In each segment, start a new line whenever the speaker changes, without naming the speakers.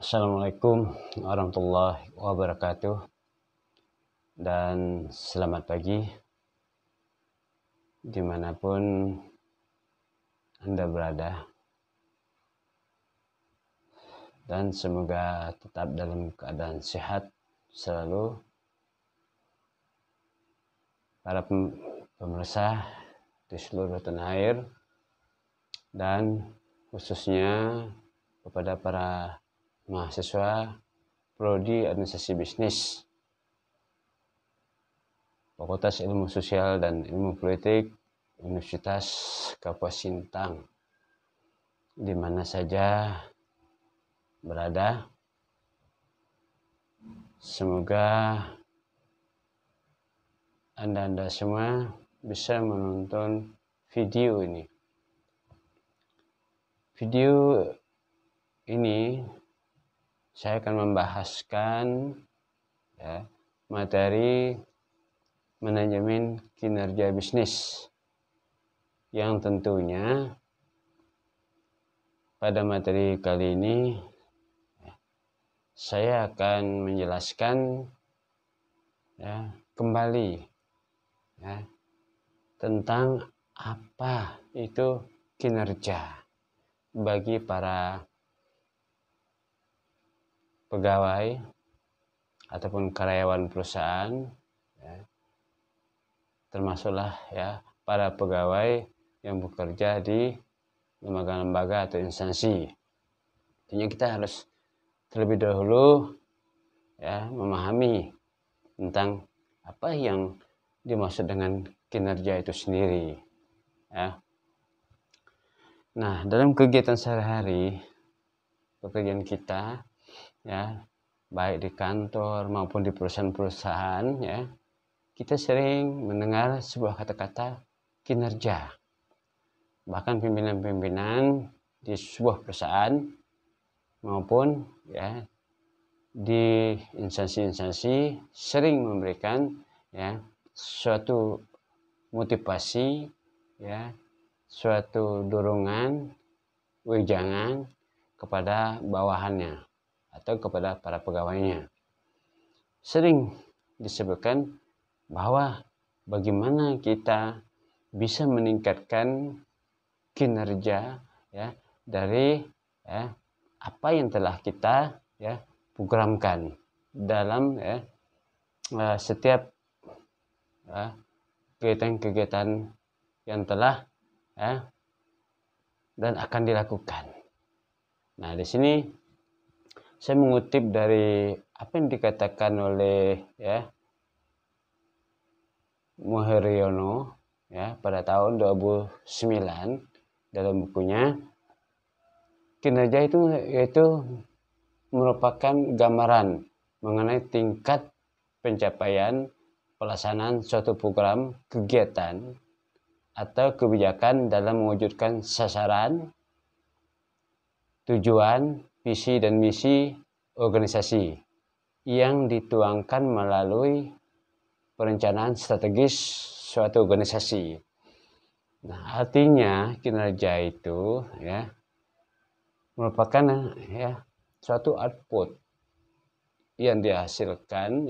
Assalamualaikum warahmatullahi wabarakatuh dan selamat pagi dimanapun Anda berada, dan semoga tetap dalam keadaan sehat selalu para pemirsa di seluruh tanah air, dan khususnya kepada para mahasiswa Prodi Administrasi Bisnis Fakultas Ilmu Sosial dan Ilmu Politik Universitas Kapuas Sintang, di mana saja berada. Semoga Anda semua bisa menonton video ini. Video ini saya akan membahaskan materi manajemen kinerja bisnis, yang tentunya pada materi kali ini saya akan menjelaskan kembali tentang apa itu kinerja bagi para pegawai ataupun karyawan perusahaan, termasuklah para pegawai yang bekerja di lembaga-lembaga atau instansi. Tentunya kita harus terlebih dahulu memahami tentang apa yang dimaksud dengan kinerja itu sendiri. Nah, dalam kegiatan sehari-hari pekerjaan kita, baik di kantor maupun di perusahaan-perusahaan, kita sering mendengar sebuah kata-kata kinerja. Bahkan pimpinan-pimpinan di sebuah perusahaan maupun di instansi-instansi sering memberikan suatu motivasi, suatu dorongan, wejangan kepada bawahannya atau kepada para pegawainya. Sering disebutkan bahwa bagaimana kita bisa meningkatkan kinerja dari apa yang telah kita programkan dalam setiap kegiatan-kegiatan yang telah dan akan dilakukan. Nah, di sini saya mengutip dari apa yang dikatakan oleh Muharriono pada tahun 2009 dalam bukunya. Kinerja itu yaitu merupakan gambaran mengenai tingkat pencapaian pelaksanaan suatu program kegiatan atau kebijakan dalam mewujudkan sasaran, tujuan, visi dan misi organisasi yang dituangkan melalui perencanaan strategis suatu organisasi. Nah, artinya kinerja itu merupakan suatu output yang dihasilkan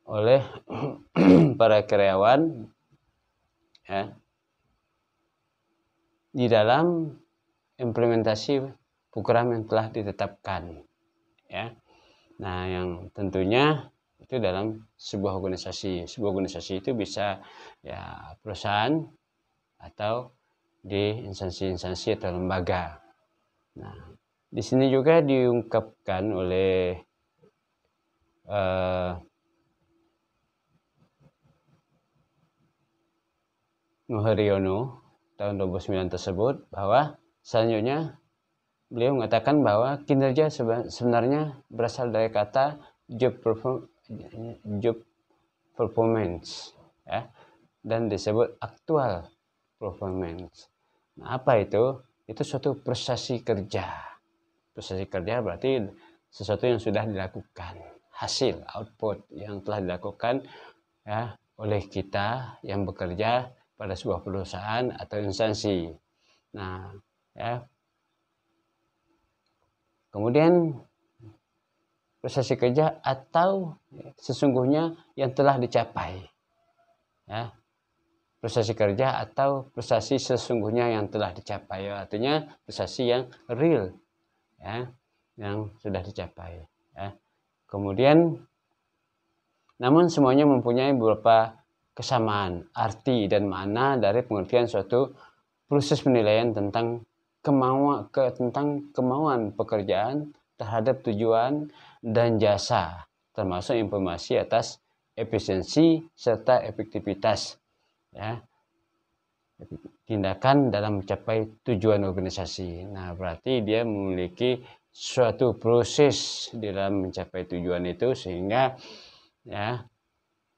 oleh para karyawan di dalam implementasi program yang telah ditetapkan. Nah, yang tentunya itu dalam sebuah organisasi. Sebuah organisasi itu bisa perusahaan atau di instansi-instansi atau lembaga. Nah, di sini juga diungkapkan oleh Muharriono tahun 2009 tersebut, bahwa selanjutnya beliau mengatakan bahwa kinerja sebenarnya berasal dari kata job performance dan disebut actual performance. Nah, apa itu? Itu suatu prestasi kerja. Prestasi kerja berarti sesuatu yang sudah dilakukan, hasil, output yang telah dilakukan oleh kita yang bekerja pada sebuah perusahaan atau instansi. Nah, Kemudian prestasi kerja atau sesungguhnya yang telah dicapai. Ya, prestasi kerja atau prestasi sesungguhnya yang telah dicapai. Artinya prestasi yang real, ya, yang sudah dicapai. Ya. Kemudian, namun semuanya mempunyai beberapa kesamaan, arti dan makna dari pengertian suatu proses penilaian tentang kemauan pekerjaan terhadap tujuan dan jasa, termasuk informasi atas efisiensi serta efektivitas, ya, tindakan dalam mencapai tujuan organisasi. Nah, berarti dia memiliki suatu proses di dalam mencapai tujuan itu sehingga ya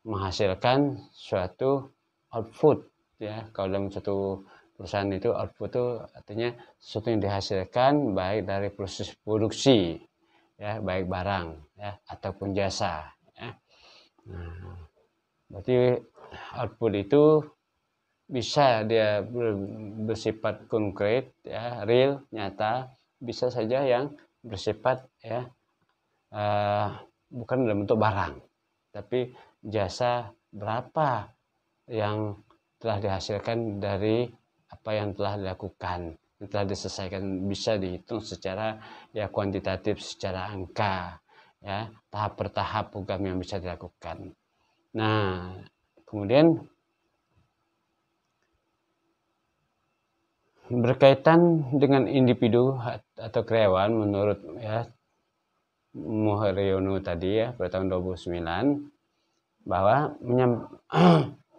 menghasilkan suatu output, ya. Kalau dalam suatu perusahaan itu output itu artinya sesuatu yang dihasilkan baik dari proses produksi, ya, baik barang, ya, ataupun jasa, ya. Nah, berarti output itu bisa dia bersifat konkret, ya, real, nyata, bisa saja yang bersifat ya bukan dalam bentuk barang, tapi jasa berapa yang telah dihasilkan dari apa yang telah dilakukan, yang telah diselesaikan, bisa dihitung secara ya kuantitatif, secara angka, ya, tahap per tahap program yang bisa dilakukan. Nah, kemudian berkaitan dengan individu atau karyawan menurut ya Muharyono tadi ya pada tahun 2009 bahwa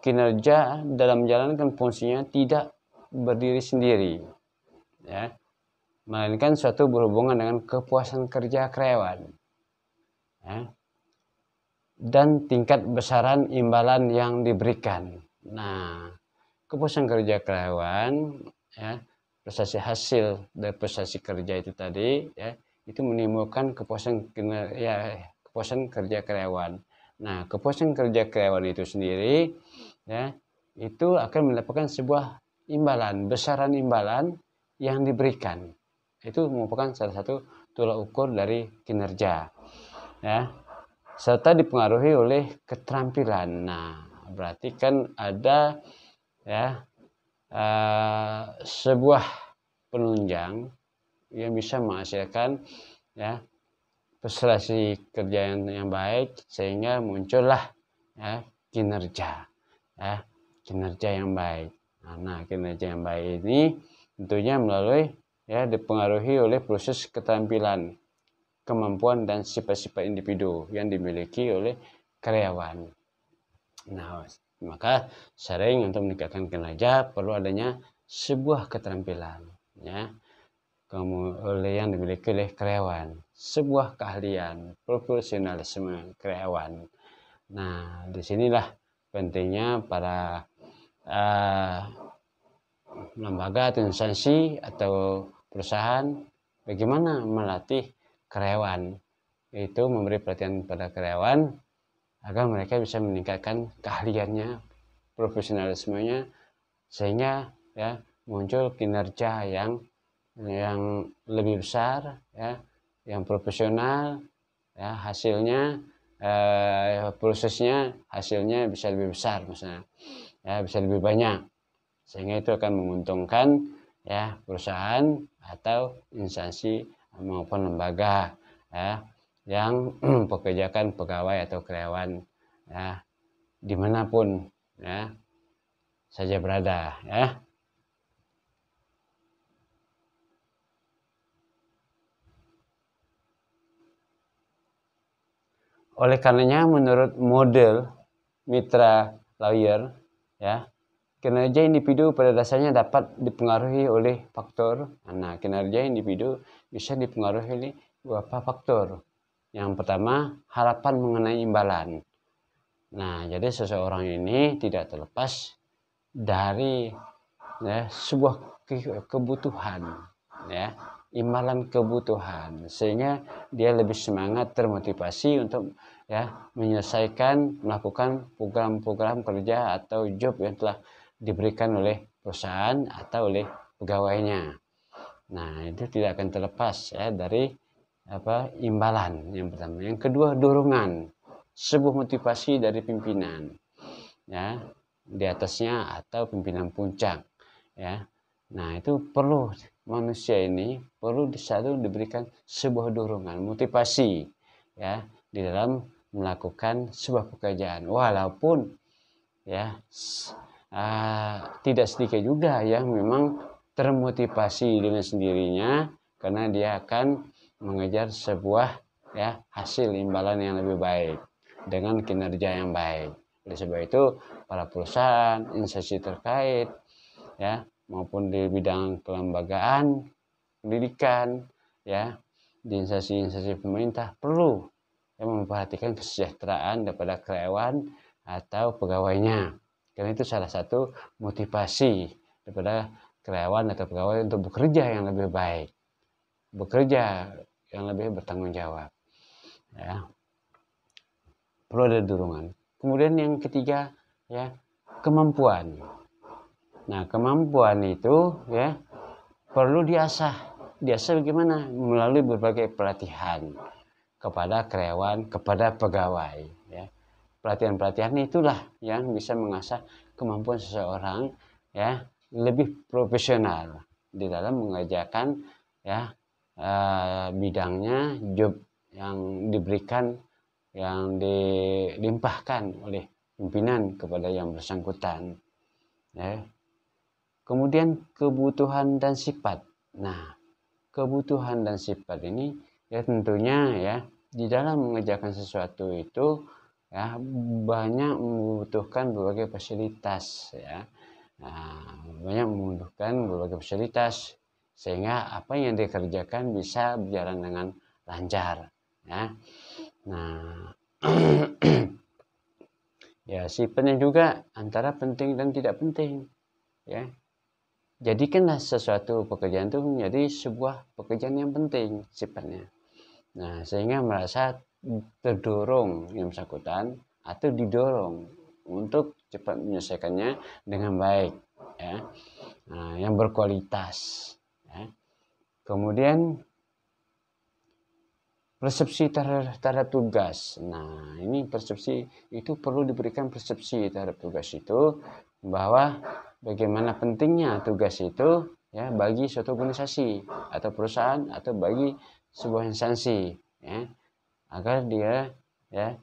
kinerja dalam menjalankan fungsinya tidak berdiri sendiri, ya, melainkan suatu berhubungan dengan kepuasan kerja karyawan, ya, dan tingkat besaran imbalan yang diberikan. Nah, kepuasan kerja karyawan, ya, prestasi hasil dari prestasi kerja itu tadi, ya, itu menimbulkan kepuasan kerja karyawan. Nah, kepuasan kerja karyawan itu sendiri, ya, itu akan mendapatkan sebuah imbalan, besaran imbalan yang diberikan. Itu merupakan salah satu tolak ukur dari kinerja, ya, serta dipengaruhi oleh keterampilan. Nah, berarti kan ada ya sebuah penunjang yang bisa menghasilkan ya prestasi kerja yang baik sehingga muncullah ya kinerja yang baik. Nah, kinerja yang baik ini tentunya melalui ya dipengaruhi oleh proses keterampilan, kemampuan dan sifat-sifat individu yang dimiliki oleh karyawan. Nah, maka sering untuk meningkatkan kinerja perlu adanya sebuah keterampilan, ya, yang dimiliki oleh karyawan, sebuah keahlian, profesionalisme karyawan. Nah, disinilah pentingnya para lembaga atau instansi atau perusahaan bagaimana melatih karyawan, itu memberi perhatian pada karyawan agar mereka bisa meningkatkan keahliannya, profesionalismenya, sehingga ya muncul kinerja yang lebih besar, ya, yang profesional, ya, hasilnya prosesnya hasilnya bisa lebih besar misalnya, ya, bisa lebih banyak, sehingga itu akan menguntungkan ya perusahaan atau instansi maupun lembaga ya yang pekerjakan pegawai atau karyawan ya dimanapun ya saja berada, ya. Oleh karenanya menurut model Mitra Lawyer, ya, kinerja individu pada dasarnya dapat dipengaruhi oleh faktor. Nah, kinerja individu bisa dipengaruhi oleh beberapa faktor. Yang pertama, harapan mengenai imbalan. Nah, jadi seseorang ini tidak terlepas dari ya, sebuah kebutuhan, ya, imbalan kebutuhan, sehingga dia lebih semangat, termotivasi untuk ya menyelesaikan, melakukan program-program kerja atau job yang telah diberikan oleh perusahaan atau oleh pegawainya. Nah, itu tidak akan terlepas ya dari imbalan yang pertama. Yang kedua, dorongan, sebuah motivasi dari pimpinan, ya, di atasnya atau pimpinan puncak, ya. Nah, itu perlu, manusia ini perlu selalu diberikan sebuah dorongan, motivasi, ya, di dalam melakukan sebuah pekerjaan. Walaupun, ya, tidak sedikit juga yang memang termotivasi dengan sendirinya karena dia akan mengejar sebuah, ya, hasil imbalan yang lebih baik dengan kinerja yang baik. Oleh sebab itu, para perusahaan, instansi terkait, ya, maupun di bidang kelembagaan, pendidikan, ya, di instansi-instansi pemerintah perlu memperhatikan kesejahteraan daripada karyawan atau pegawainya. Karena itu salah satu motivasi daripada karyawan atau pegawai untuk bekerja yang lebih baik, bekerja yang lebih bertanggung jawab, ya. Perlu ada dorongan. Kemudian yang ketiga, ya, kemampuan. Nah, kemampuan itu, ya, perlu diasah. Diasah bagaimana? Melalui berbagai pelatihan kepada karyawan, kepada pegawai, ya. Pelatihan-pelatihan itulah yang bisa mengasah kemampuan seseorang, ya, lebih profesional di dalam mengerjakan, ya, bidangnya, job yang diberikan, yang dilimpahkan oleh pimpinan kepada yang bersangkutan, ya. Kemudian kebutuhan dan sifat. Nah, kebutuhan dan sifat ini, ya, tentunya, ya, di dalam mengerjakan sesuatu itu, ya, banyak membutuhkan berbagai fasilitas, ya. Nah, banyak membutuhkan berbagai fasilitas sehingga apa yang dikerjakan bisa berjalan dengan lancar, ya. Nah, ya, sifatnya juga antara penting dan tidak penting, ya. Jadikanlah sesuatu pekerjaan itu menjadi sebuah pekerjaan yang penting sifatnya. Nah, sehingga merasa terdorong yang bersangkutan atau didorong untuk cepat menyelesaikannya dengan baik, ya. Nah, yang berkualitas, ya. Kemudian persepsi terhadap tugas. Nah, ini persepsi itu perlu diberikan persepsi terhadap tugas itu bahwa bagaimana pentingnya tugas itu, ya, bagi suatu organisasi atau perusahaan atau bagi sebuah instansi, ya, agar dia, ya,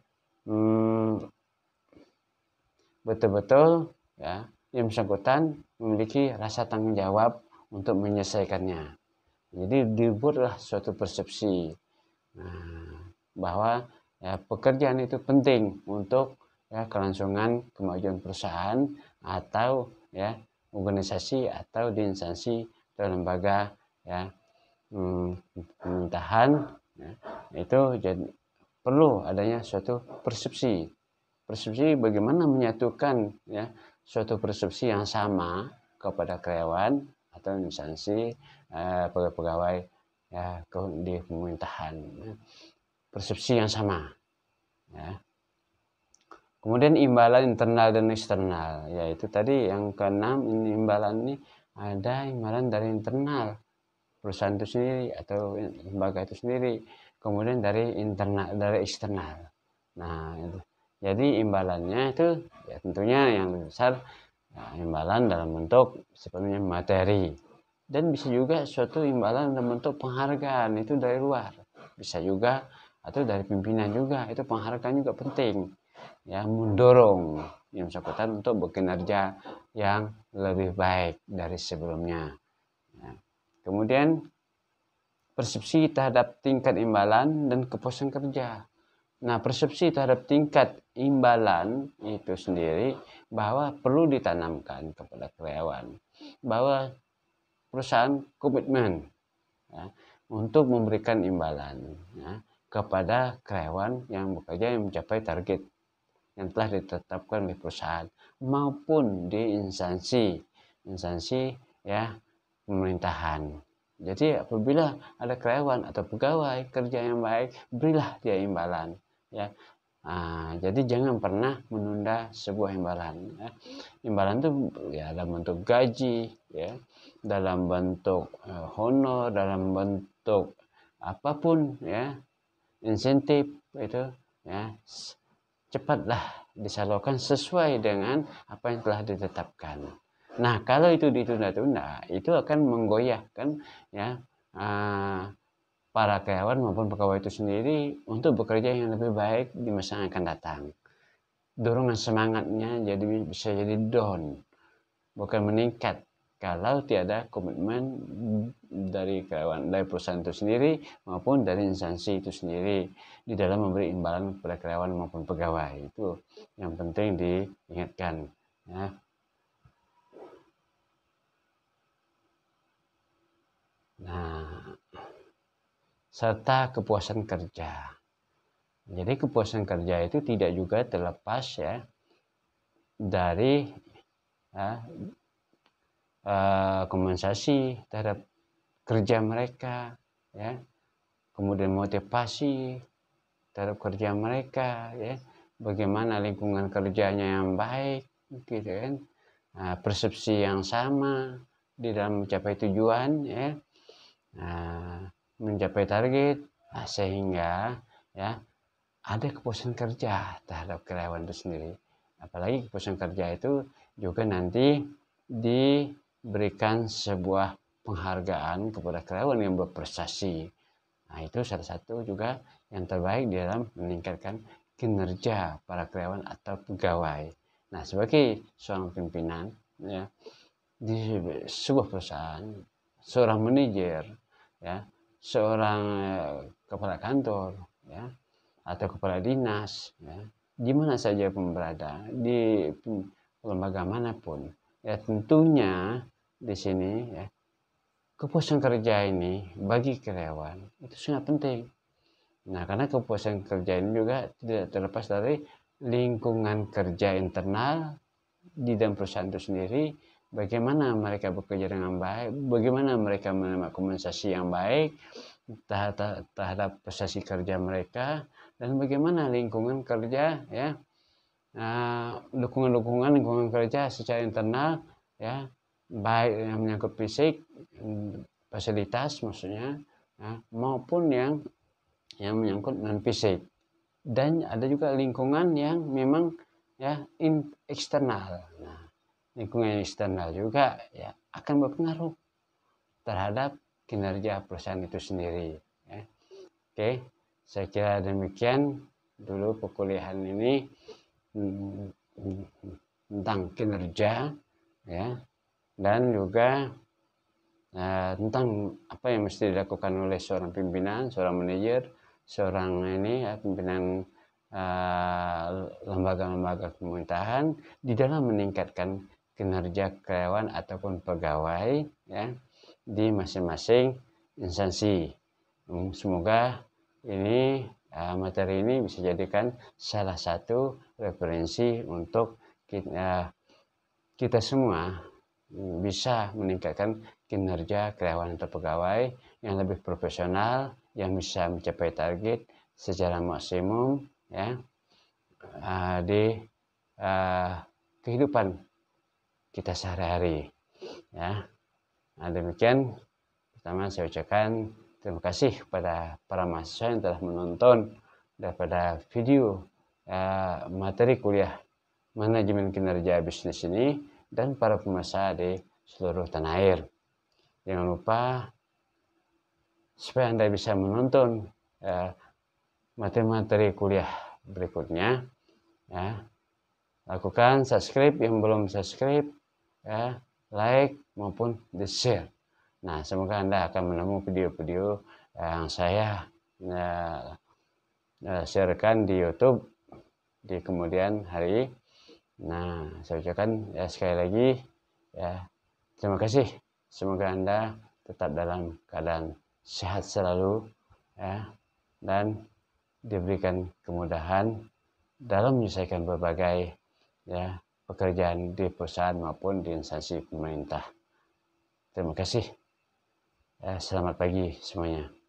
betul-betul, ya, yang bersangkutan memiliki rasa tanggung jawab untuk menyelesaikannya. Jadi dibuatlah suatu persepsi, nah, bahwa, ya, pekerjaan itu penting untuk, ya, kelangsungan kemajuan perusahaan atau, ya, organisasi atau di instansi atau lembaga, ya, pemerintahan, ya, itu jadi perlu adanya suatu persepsi bagaimana menyatukan, ya, suatu persepsi yang sama kepada karyawan atau instansi, pegawai, ya, di pemerintahan, ya. Persepsi yang sama, ya. Kemudian imbalan internal dan eksternal, yaitu tadi yang keenam, ini imbalan ini ada imbalan dari internal perusahaan itu sendiri atau lembaga itu sendiri, kemudian dari internal, dari eksternal. Nah, itu. Jadi imbalannya itu, ya, tentunya yang lebih besar, ya, imbalan dalam bentuk sepenuhnya materi, dan bisa juga suatu imbalan dalam bentuk penghargaan itu dari luar, bisa juga, atau dari pimpinan juga, itu penghargaan juga penting, ya, mendorong yang bersangkutan untuk bekinerja yang lebih baik dari sebelumnya, ya. Kemudian persepsi terhadap tingkat imbalan dan kepuasan kerja. Nah, persepsi terhadap tingkat imbalan itu sendiri bahwa perlu ditanamkan kepada karyawan, bahwa perusahaan komitmen, ya, untuk memberikan imbalan, ya, kepada karyawan yang bekerja yang mencapai target yang telah ditetapkan oleh perusahaan maupun di instansi, ya, pemerintahan. Jadi apabila ada karyawan atau pegawai kerja yang baik, berilah dia imbalan, ya. Jadi jangan pernah menunda sebuah imbalan, ya. Imbalan itu, ya, dalam bentuk gaji, ya, dalam bentuk honor, dalam bentuk, apapun ya insentif itu ya cepatlah disalurkan sesuai dengan apa yang telah ditetapkan. Nah, kalau itu ditunda-tunda, itu akan menggoyahkan ya para karyawan maupun pegawai itu sendiri untuk bekerja yang lebih baik di masa yang akan datang. Dorongan semangatnya bisa jadi down, bukan meningkat kalau tiada komitmen dari karyawan, dari perusahaan itu sendiri maupun dari instansi itu sendiri di dalam memberi imbalan kepada karyawan maupun pegawai. Itu yang penting diingatkan ya. Nah, serta kepuasan kerja. Jadi kepuasan kerja itu tidak juga terlepas ya dari kompensasi terhadap kerja mereka ya, kemudian motivasi terhadap kerja mereka ya, bagaimana lingkungan kerjanya yang baik gitu kan, persepsi yang sama di dalam mencapai tujuan ya, mencapai target, sehingga ya ada kepuasan kerja terhadap karyawan itu sendiri. Apalagi kepuasan kerja itu juga nanti diberikan sebuah penghargaan kepada karyawan yang berprestasi. Nah, itu salah satu juga yang terbaik di dalam meningkatkan kinerja para karyawan atau pegawai. Nah, sebagai seorang pimpinan ya di sebuah perusahaan, seorang manajer ya, seorang kepala kantor ya, atau kepala dinas ya, di mana saja pun berada, di lembaga manapun ya, tentunya di sini ya kepuasan kerja ini bagi karyawan itu sangat penting. Nah, karena kepuasan kerja ini juga tidak terlepas dari lingkungan kerja internal di dalam perusahaan itu sendiri, bagaimana mereka bekerja dengan baik, bagaimana mereka menerima kompensasi yang baik terhadap prestasi kerja mereka, dan bagaimana lingkungan kerja ya, lingkungan kerja secara internal ya, baik yang menyangkut fisik, fasilitas maksudnya ya, maupun yang menyangkut non fisik. Dan ada juga lingkungan yang memang ya eksternal. Nah, lingkungan eksternal juga ya akan berpengaruh terhadap kinerja perusahaan itu sendiri ya. Oke, saya kira demikian dulu perkuliahan ini tentang kinerja ya, dan juga tentang apa yang mesti dilakukan oleh seorang pimpinan, seorang manajer, seorang pimpinan lembaga-lembaga pemerintahan di dalam meningkatkan kinerja karyawan ataupun pegawai ya di masing-masing instansi. Semoga ini materi ini bisa jadikan salah satu referensi untuk kita semua bisa meningkatkan kinerja karyawan atau pegawai yang lebih profesional, yang bisa mencapai target secara maksimum ya di kehidupan kita sehari-hari ya. Nah, demikian pertama saya ucapkan terima kasih kepada para mahasiswa yang telah menonton daripada video materi kuliah manajemen kinerja bisnis ini, dan para pemirsa di seluruh tanah air. Jangan lupa supaya Anda bisa menonton materi-materi kuliah berikutnya ya, lakukan subscribe yang belum subscribe ya, like maupun di share. Nah, semoga Anda akan menemukan video-video yang saya sharekan di YouTube di kemudian hari. Nah, saya ucapkan ya sekali lagi ya terima kasih. Semoga Anda tetap dalam keadaan sehat selalu ya, dan diberikan kemudahan dalam menyelesaikan berbagai ya pekerjaan di perusahaan maupun di instansi pemerintah. Terima kasih. Selamat pagi semuanya.